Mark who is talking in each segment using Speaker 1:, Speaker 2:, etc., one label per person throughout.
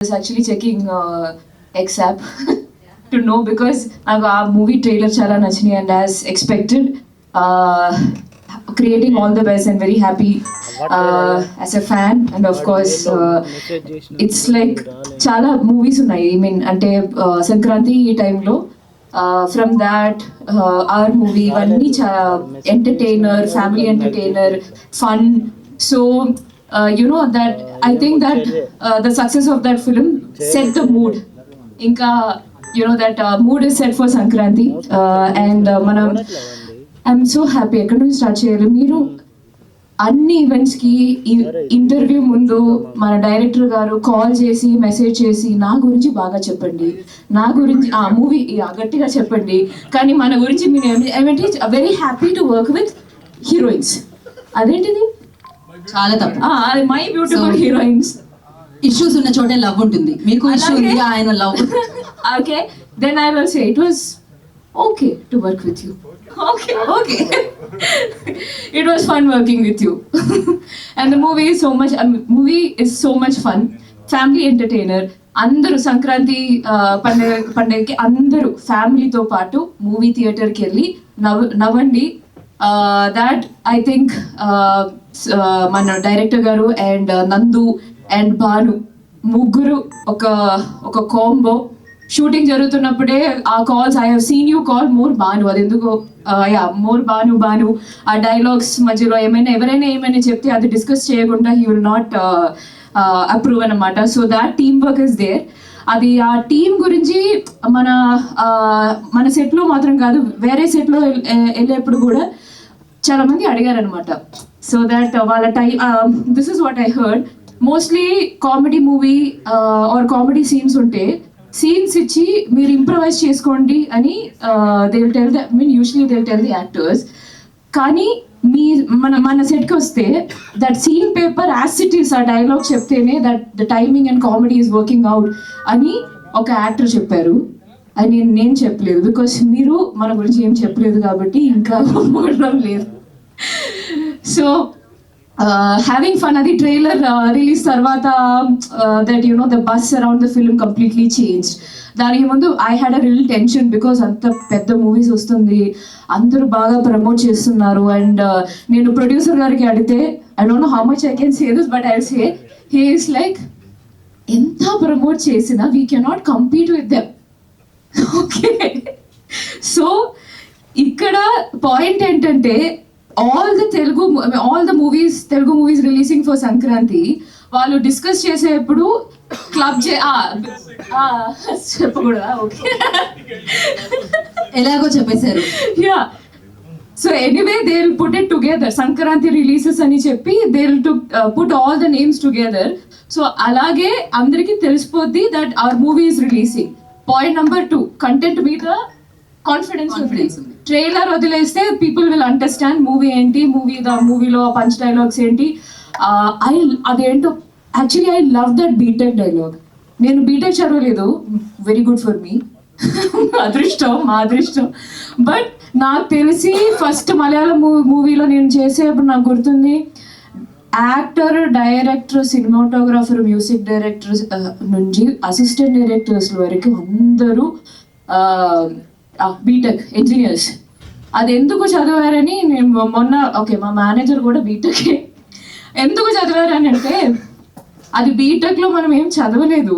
Speaker 1: was actually checking X app to know because నాకు ఆ movie trailer చాలా నచ్చినాయి and as expected creating all the best and very happy as a fan and of course it's like చాలా movies ఉన్నాయి I mean అంటే సంక్రాంతి ఈ టైంలో from that our movie ఇవన్నీ entertainer family entertainer fun so you know that I think that the success of that film set the mood inka you know that mood is set for Sankranti and manam I'm so happy ekkada nunchi start cheyali meeru అన్ని events కి interview ముందు మన director గారు call చేసి message చేసి నా గురించి బాగా చెప్పండి నా గురించి ఆ మూవీ గట్టిగా చెప్పండి కానీ మన గురించి మీరు very happy to work with heroines అదేంటిది చాలా తప్పు మై బ్యూటిఫుల్ హీరోయిన్స్
Speaker 2: ఇష్యూస్ ఉన్న చోటే లవ్ ఉంటుంది మీకు ఇష్యూ ఉంది ఆయన love
Speaker 1: okay then I will say it was okay to work with you okay it was fun working with you and the movie is so much fun family entertainer అందరూ సంక్రాంతి పండుగకి అందరూ ఫ్యామిలీతో పాటు movie థియేటర్కి వెళ్ళి నవ్వండి దాట్ ఐ థింక్ మన director గారు అండ్ నందు అండ్ భాను ముగ్గురు ఒక కాంబో షూటింగ్ జరుగుతున్నప్పుడే ఆ calls I have seen you call more Bhanu అది ఎందుకు మోర్ భాను ఆ డైలాగ్స్ మధ్యలో ఎవరైనా ఏమైనా చెప్తే అది డిస్కస్ చేయకుండా హీ విల్ నాట్ అప్రూవ్ అనమాట so that team work is there అది ఆ టీం గురించి మన సెట్లో మాత్రం కాదు వేరే సెట్లో వెళ్ళేప్పుడు కూడా చాలా మంది అడిగారనమాట సో దట్ వాళ్ళ this is what I heard mostly comedy movie or comedy scenes ఉంటే సీన్స్ ఇచ్చి మీరు ఇంప్రవైజ్ చేసుకోండి అని they will tell usually they will tell the actors కానీ మన సెట్కి వస్తే that scene paper as it is ఆ డైలాగ్ చెప్తేనే that the timing and comedy is working out అని ఒక యాక్టర్ చెప్పారు అని నేను చెప్పలేదు బికాస్ మీరు మన గురించి ఏం చెప్పలేదు కాబట్టి ఇంకా మాట్లాడడం లేదు so having fun adi trailer release tarvata that you know the buzz around the film completely changed daniki mundu I had a real tension because anta pedda movies vastundi andaru baga promote chestunnaru and nenu producer gariki adite I don't know how much I can say this but I'll say he is like enta promote chesina we cannot compete with them okay so ikkada point entante all the movies Telugu movies releasing for Sankranti వాళ్ళు discuss చేసేప్పుడు క్లబ్ చెప్పకూడదా okay
Speaker 2: ఎలాగో చెప్పేశారు
Speaker 1: yeah so anyway they will put it together Sankranti releases అని చెప్పి they will put all the names together so అలాగే అందరికీ తెలిసిపోద్ది that our movie is releasing point number 2 content మీద కాన్ఫిడెన్స్ ఉంది ట్రైలర్ వదిలేస్తే పీపుల్ విల్ అండర్స్టాండ్ మూవీ ఏంటి మూవీలో పంచ్ డైలాగ్స్ ఏంటి అదేంటో actually I love that BTech dialogue నేను బీటెక్ చదవలేదు వెరీ గుడ్ ఫర్ మీ మా అదృష్టం బట్ నాకు తెలిసి ఫస్ట్ మలయాళం మూవీలో నేను చేసేప్పుడు నాకు గుర్తుంది actor director cinematographer music director నుంచి అసిస్టెంట్ డైరెక్టర్స్ వరకు అందరూ బీటెక్ ఇంజనీర్స్ అది ఎందుకు చదివారని నేను మొన్న ఓకే మా మేనేజర్ కూడా బీటెక్ ఎందుకు చదివారని అంటే అది బీటెక్లో మనం ఏం చదవలేదు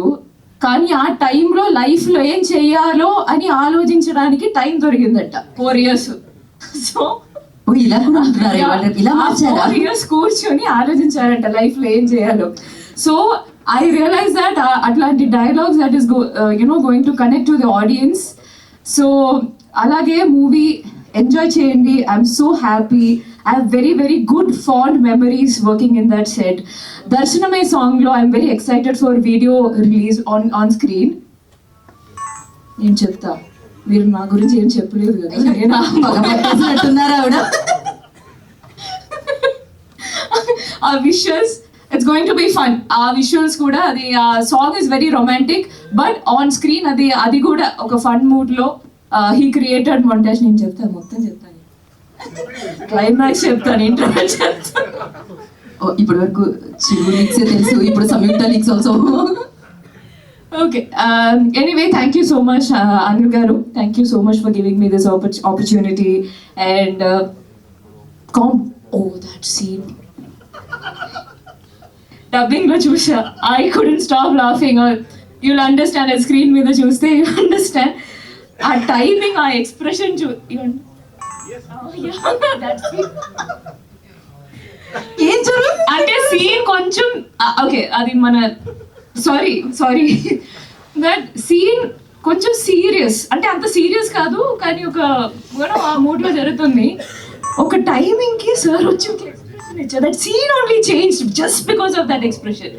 Speaker 1: కానీ ఆ టైంలో లైఫ్లో ఏం చెయ్యాలో అని ఆలోచించడానికి టైం దొరికిందట 4 years సో 4 years కూర్చొని ఆలోచించారంట లైఫ్లో ఏం చేయాలో సో ఐ రియలైజ్ దట్ అట్లాంటి dialogues that is going to connect to the audience so అలాగే మూవీ ఎంజాయ్ చేయండి I'm so happy I have very very good fond memories working in that set దర్శనమే సాంగ్లో I'm very excited for video release on screen నేను చెప్తా మీరు నా గురించి ఏం చెప్పలేదు కదా ఆ visuals it's going to be fun ఆ విజువల్స్ కూడా అది ఆ song is very romantic but on screen అది కూడా ఒక ఫన్ మూడ్ లో హీ క్రియేటెడ్ మొంటేజ్ నేను చెప్తాను మొత్తం చెప్తాను క్లైమాక్స్ చెప్తాను ఇంటర్వ్యూ చెప్తాను
Speaker 2: ఇప్పటి వరకు చిరు లీక్స్ తెలుసు ఇప్పుడు Samyuktha leaks also
Speaker 1: Okay. Anyway, thank you so much, Anil Garu. Thank you so much for giving me this opportunity. And that scene. Dubbing lo chusha. I couldn't stop laughing. You'll understand at screen మీద చూస్తే you understand. ఆ timing, ఆ expression
Speaker 2: ఏం జరుగు
Speaker 1: అంటే scene కొంచెం okay, అది మన సారీ దట్ సీన్ కొంచెం సీరియస్, అంటే అంత సీరియస్ కాదు కానీ ఒక ఆ మూడ్ లో జరుగుతుంది. ఒక టైమింగ్ కి సార్ వచ్చి ఒక ఎక్స్ప్రెషన్ ఇచ్చారు. That scene only change just because of that expression.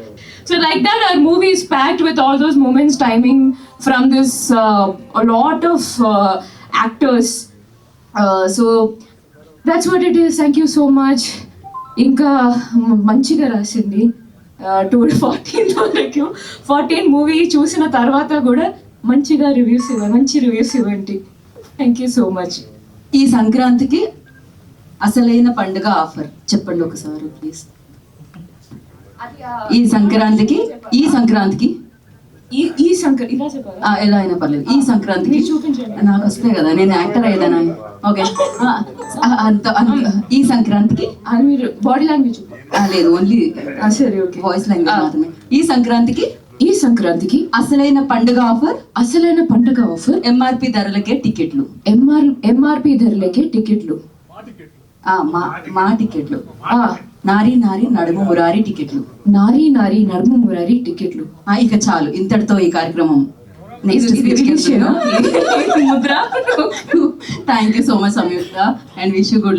Speaker 1: So like that our movie is packed with all those moments, timing from this lot of actors. So that's what it is. Thank you so much. ఇంకా మంచిగా రాసింది 14 వరకు 14 movie చూసిన తర్వాత కూడా మంచి reviews ఇవ్వండి. Thank you so much.
Speaker 2: ఈ సంక్రాంతికి అసలైన పండుగ ఆఫర్ చెప్పండి ఒకసారి ప్లీజ్. ఈ సంక్రాంతికి
Speaker 1: ఇలా చెప్పాలి.
Speaker 2: ఎలా అయినా పర్లేదు. ఈ సంక్రాంతికి
Speaker 1: చూపించండి.
Speaker 2: నాకు వస్తాయి కదా, నేను యాక్టర్ అయ్యేదానా. ఓకే, ఈ సంక్రాంతికి
Speaker 1: అది మీరు బాడీ లాంగ్వేజ్
Speaker 2: లేదు, ఓన్లీ
Speaker 1: సరే ఓకే,
Speaker 2: వాయిస్ లాంగ్వేజ్ మాత్రమే. ఈ సంక్రాంతికి అసలైన పండుగ ఆఫర్
Speaker 1: ఎంఆర్పి
Speaker 2: ధరలకే టికెట్లు.
Speaker 1: ఎంఆర్పి ధరలకే టికెట్లు.
Speaker 2: మా టికెట్లు. నారీ నడుము మురారి టికెట్లు.
Speaker 1: నడుము మురారి టికెట్లు.
Speaker 2: ఇక చాలు, ఇంతటితో ఈ కార్యక్రమం నెక్స్ట్ ముద్ర. Thank you so much Samyukta and wish you good